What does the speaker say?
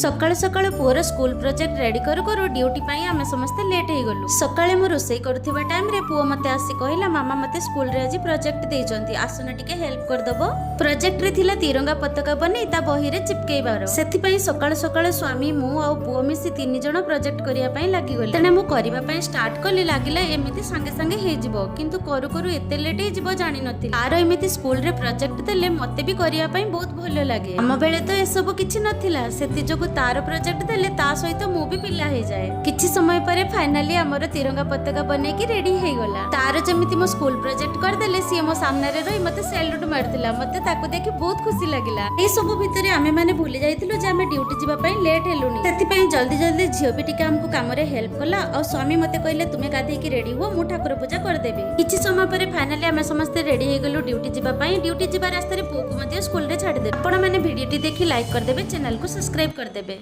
सकाळु सकाळु poor school project ready करू करू duty पाई आमे समस्ते लेट हो गलु। सकाळे मु रोसई करुथिबा टाइम रे पुओ मते आसी कहला मामा मते स्कूल रे आज प्रोजेक्ट देइचंती आसन टिके हेल्प कर दबो। प्रोजेक्ट रे थिला तिरंगा पताका बनै ता बही रे चिपकेइबार। सेथि पई सकाळु सकाळु स्वामी मु आ पुओ मिसी तीन जण प्रोजेक्ट करिया पई लागि गले। तने मु करिबा पई स्टार्ट कली लागिला एमिति संगे संगे हे जिवो किंतु करू करू एते लेट हे जिवो जानि नथिला। आरो एमिति स्कूल रे प्रोजेक्ट देले मते भी करिया पई बहुत भलो लागे। हम बेले तो ए सब किछि नथिला सेति जो तार प्रोजेक्ट देले ता सहित मु भी पिला हे जाए। किछि समय परे फाइनली हमर तिरंगा पताका बने की रेडी हे गला। तार जमिति मो स्कूल प्रोजेक्ट कर देले सी मो सामने रे रही मते सैल्यूट मारतिला। मते ताको देखि बहुत खुशी लागिला। ए सब भितरे आमे माने भूली जाइतिलु जे आमे ड्यूटी जिबा पई लेट हेलुनी। सेति पई जल्दी जल्दी झियो भी टिका हमको काम रे हेल्प कला और स्वामी मते कहले तुमे गाधे की रेडी हो मु ठाकुर पूजा कर देबी। किछि समय परे फाइनली आमे समस्त रेडी हे गलु ड्यूटी जिबा पई। ड्यूटी जिबा रास्ता रे पुओ को मते स्कूल रे छाडी दे। आपण माने वीडियो टी देखि लाइक कर देबे, चैनल को सब्सक्राइब कर देबे।